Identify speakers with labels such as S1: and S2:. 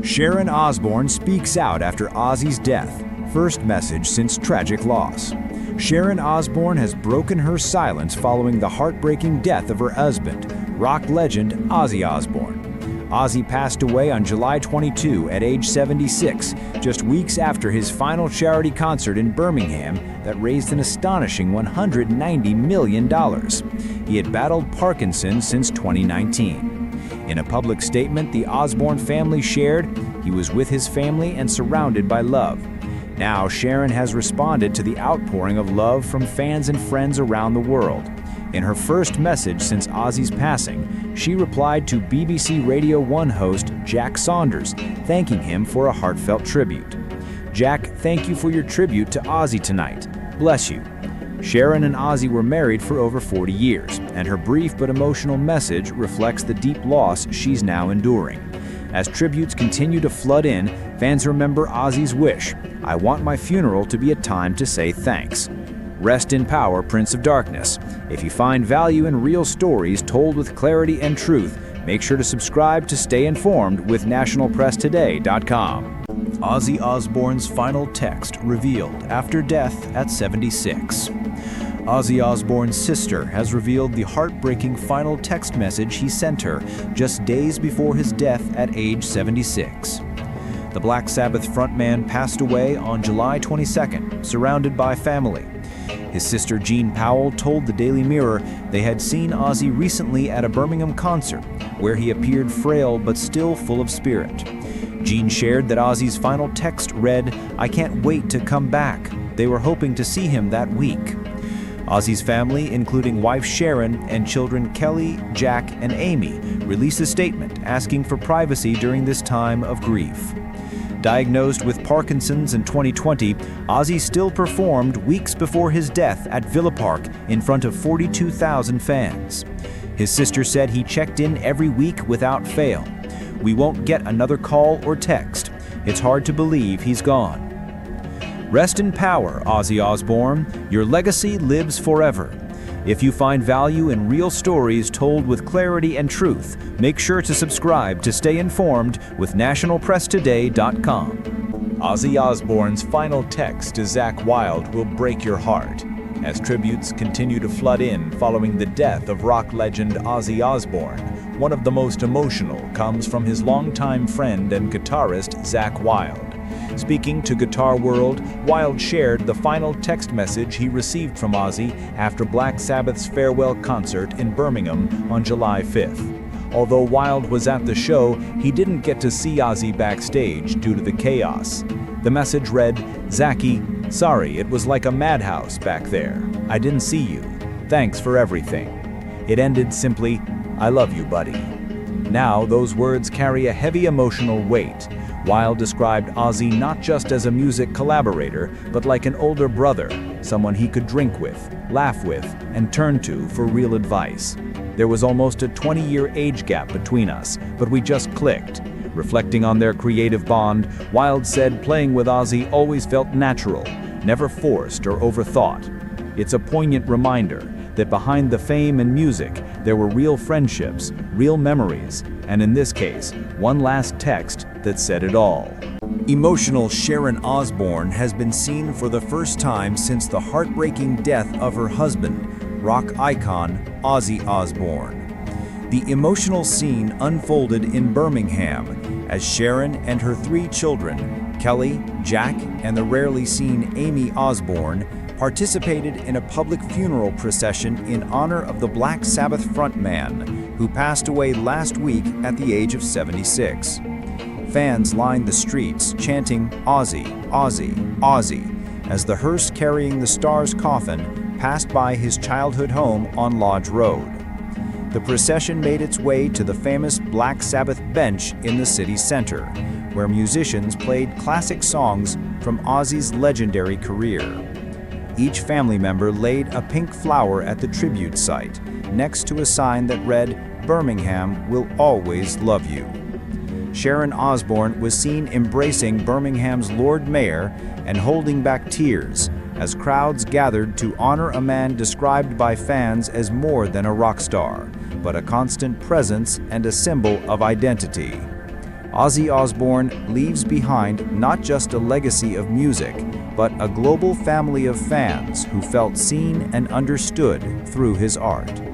S1: Sharon Osbourne speaks out after Ozzy's death. First message since tragic loss. Sharon Osbourne has broken her silence following the heartbreaking death of her husband, rock legend Ozzy Osbourne. Ozzy passed away on July 22 at age 76, just weeks after his final charity concert in Birmingham that raised an astonishing $190 million. He had battled Parkinson's since 2019. In a public statement the Osbourne family shared, he was with his family and surrounded by love. Now Sharon has responded to the outpouring of love from fans and friends around the world. In her first message since Ozzy's passing, she replied to BBC Radio 1 host Jack Saunders, thanking him for a heartfelt tribute. "Jack, thank you for your tribute to Ozzy tonight. Bless you." Sharon and Ozzy were married for over 40 years, and her brief but emotional message reflects the deep loss she's now enduring. As tributes continue to flood in, fans remember Ozzy's wish: "I want my funeral to be a time to say thanks." Rest in power, Prince of Darkness. If you find value in real stories told with clarity and truth, make sure to subscribe to stay informed with nationalpresstoday.com. Ozzy Osbourne's final text revealed after death at 76. Ozzy Osbourne's sister has revealed the heartbreaking final text message he sent her just days before his death at age 76. The Black Sabbath frontman passed away on July 22nd, surrounded by family. His sister Jean Powell told the Daily Mirror they had seen Ozzy recently at a Birmingham concert, where he appeared frail but still full of spirit. Jean shared that Ozzy's final text read, "I can't wait to come back." They were hoping to see him that week. Ozzy's family, including wife Sharon and children Kelly, Jack, and Amy, released a statement asking for privacy during this time of grief. Diagnosed with Parkinson's in 2020, Ozzy still performed weeks before his death at Villa Park in front of 42,000 fans. His sister said he checked in every week without fail. "We won't get another call or text. It's hard to believe he's gone." Rest in power, Ozzy Osbourne. Your legacy lives forever. If you find value in real stories told with clarity and truth, make sure to subscribe to stay informed with nationalpresstoday.com. Ozzy Osbourne's final text to Zakk Wylde will break your heart, as tributes continue to flood in following the death of rock legend Ozzy Osbourne. One of the most emotional comes from his longtime friend and guitarist Zakk Wylde. Speaking to Guitar World, Wylde shared the final text message he received from Ozzy after Black Sabbath's farewell concert in Birmingham on July 5th. Although Wylde was at the show, he didn't get to see Ozzy backstage due to the chaos. The message read, "Zachy, sorry, it was like a madhouse back there. I didn't see you. Thanks for everything." It ended simply, "I love you, buddy." Now those words carry a heavy emotional weight. Wylde described Ozzy not just as a music collaborator, but like an older brother, someone he could drink with, laugh with, and turn to for real advice. "There was almost a 20-year age gap between us, but we just clicked." Reflecting on their creative bond, Wylde said playing with Ozzy always felt natural, never forced or overthought. It's a poignant reminder that behind the fame and music, there were real friendships, real memories, and in this case, one last text that said it all. Emotional Sharon Osbourne has been seen for the first time since the heartbreaking death of her husband, rock icon Ozzy Osbourne. The emotional scene unfolded in Birmingham as Sharon and her 3 children, Kelly, Jack, and the rarely seen Amy Osbourne, participated in a public funeral procession in honor of the Black Sabbath frontman, who passed away last week at the age of 76. Fans lined the streets chanting "Ozzy, Ozzy, Ozzy," as the hearse carrying the star's coffin passed by his childhood home on Lodge Road. The procession made its way to the famous Black Sabbath bench in the city center, where musicians played classic songs from Ozzy's legendary career. Each family member laid a pink flower at the tribute site, next to a sign that read, "Birmingham will always love you." Sharon Osbourne was seen embracing Birmingham's Lord Mayor and holding back tears as crowds gathered to honor a man described by fans as more than a rock star, but a constant presence and a symbol of identity. Ozzy Osbourne leaves behind not just a legacy of music, but a global family of fans who felt seen and understood through his art.